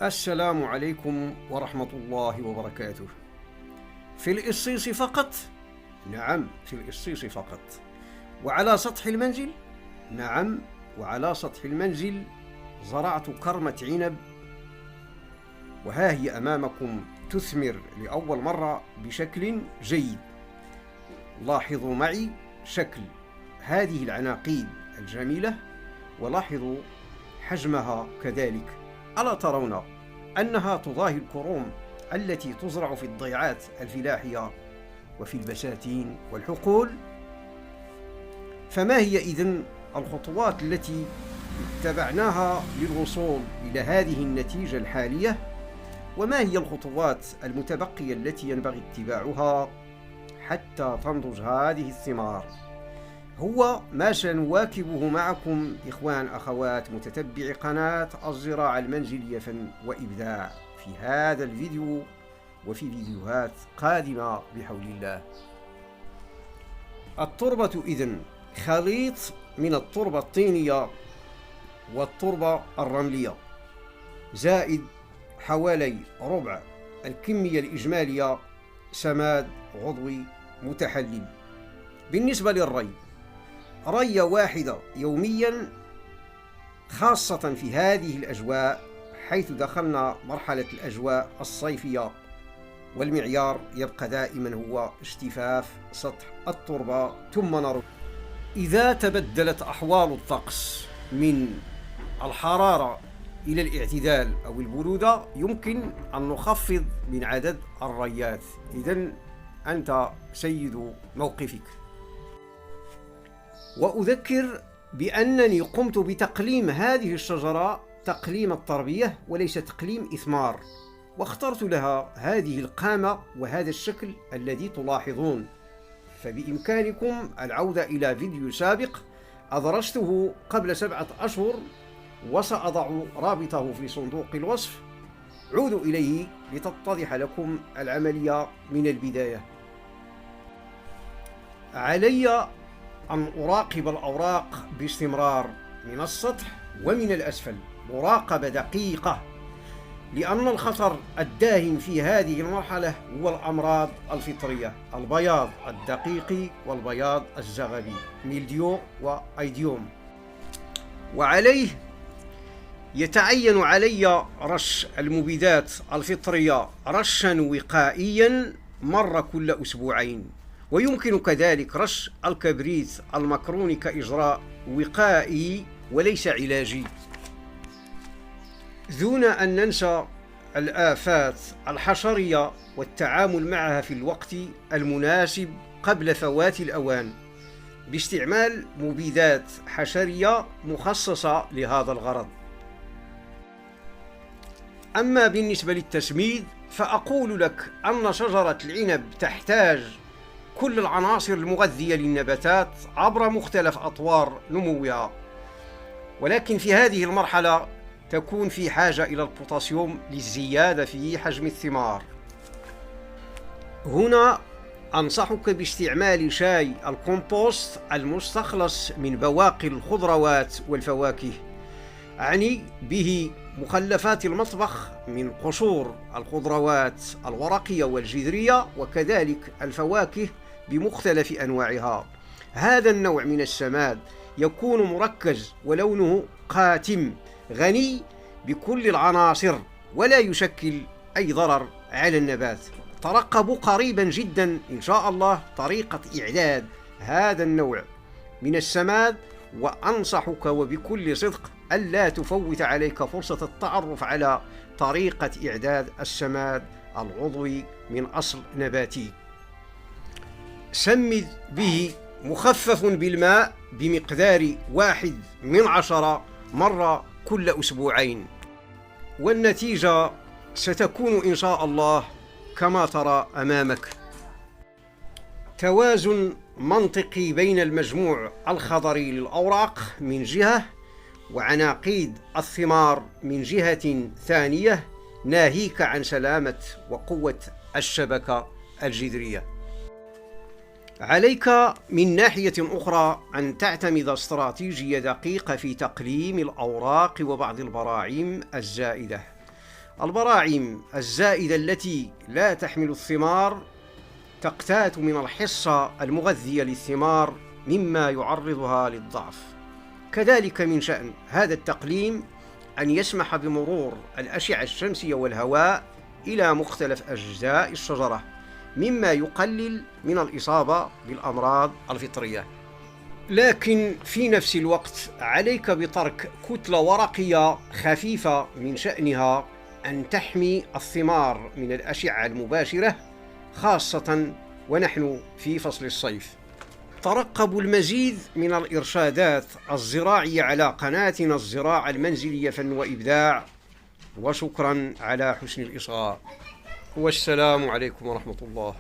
السلام عليكم ورحمة الله وبركاته. في الإصيص فقط؟ نعم، في الإصيص فقط. وعلى سطح المنزل؟ نعم، وعلى سطح المنزل زرعت كرمة عنب، وها هي أمامكم تثمر لأول مرة بشكل جيد. لاحظوا معي شكل هذه العناقيد الجميلة، ولاحظوا حجمها كذلك. ألا ترون أنها تضاهي الكروم التي تزرع في الضيعات الفلاحية وفي البساتين والحقول؟ فما هي إذن الخطوات التي اتبعناها للوصول إلى هذه النتيجة الحالية؟ وما هي الخطوات المتبقية التي ينبغي اتباعها حتى تنضج هذه الثمار؟ هو ما سنواكبه معكم إخوان أخوات متتبعي قناة الزراعة المنزلية فن وإبداع في هذا الفيديو وفي فيديوهات قادمة بحول الله. التربة إذن خليط من التربة الطينية والتربة الرملية، زائد حوالي ربع الكمية الإجمالية سماد عضوي متحلل. بالنسبة للري، رية واحدة يوميا، خاصة في هذه الأجواء حيث دخلنا مرحلة الأجواء الصيفية، والمعيار يبقى دائما هو اجتفاف سطح التربة ثم نري. إذا تبدلت أحوال الطقس من الحرارة إلى الاعتدال أو البرودة يمكن أن نخفض من عدد الريات. إذن أنت سيد موقفك. وأذكر بأنني قمت بتقليم هذه الشجرة تقليم التربية وليس تقليم إثمار، واخترت لها هذه القامة وهذا الشكل الذي تلاحظون. فبإمكانكم العودة إلى فيديو سابق أدرجته قبل 7 أشهر، وسأضع رابطه في صندوق الوصف. عودوا إليه لتتضح لكم العملية من البداية. علي أن أراقب الأوراق باستمرار من السطح ومن الأسفل مراقبة دقيقة، لأن الخطر الداهم في هذه المرحلة هو الأمراض الفطرية، البياض الدقيقي والبياض الزغبي، ميلديو وأيديوم. وعليه يتعين علي رش المبيدات الفطرية رشا وقائيا مرة كل أسبوعين، ويمكن كذلك رش الكبريت المكروني كإجراء وقائي وليس علاجي، دون أن ننسى الآفات الحشرية والتعامل معها في الوقت المناسب قبل فوات الأوان باستعمال مبيدات حشرية مخصصة لهذا الغرض. أما بالنسبة للتسميد فأقول لك أن شجرة العنب تحتاج كل العناصر المغذية للنباتات عبر مختلف أطوار نموها، ولكن في هذه المرحلة تكون في حاجة إلى البوتاسيوم للزيادة في حجم الثمار. هنا أنصحك باستعمال شاي الكومبوست المستخلص من بواقي الخضروات والفواكه، أعني به مخلفات المطبخ من قشور الخضروات الورقية والجذرية، وكذلك الفواكه بمختلف أنواعها. هذا النوع من السماد يكون مركز ولونه قاتم غني بكل العناصر ولا يشكل أي ضرر على النبات. ترقبوا قريبا جدا إن شاء الله طريقة إعداد هذا النوع من السماد، وأنصحك وبكل صدق ألا تفوت عليك فرصة التعرف على طريقة إعداد السماد العضوي من أصل نباتي. سمد به مخفف بالماء بمقدار 1/10 مرة كل أسبوعين، والنتيجة ستكون إن شاء الله كما ترى أمامك. توازن منطقي بين المجموع الخضري للأوراق من جهة وعناقيد الثمار من جهة ثانية، ناهيك عن سلامة وقوة الشبكة الجذرية. عليك من ناحية أخرى أن تعتمد استراتيجية دقيقة في تقليم الأوراق وبعض البراعم الزائدة، البراعم الزائدة التي لا تحمل الثمار تقتات من الحصة المغذية للثمار مما يعرضها للضعف. كذلك من شأن هذا التقليم أن يسمح بمرور الأشعة الشمسية والهواء إلى مختلف أجزاء الشجرة مما يقلل من الإصابة بالأمراض الفطرية. لكن في نفس الوقت عليك بترك كتلة ورقية خفيفة من شأنها أن تحمي الثمار من الأشعة المباشرة، خاصة ونحن في فصل الصيف. ترقبوا المزيد من الإرشادات الزراعية على قناتنا الزراعة المنزلية فن وإبداع، وشكرا على حسن الإصغاء، والسلام عليكم ورحمة الله.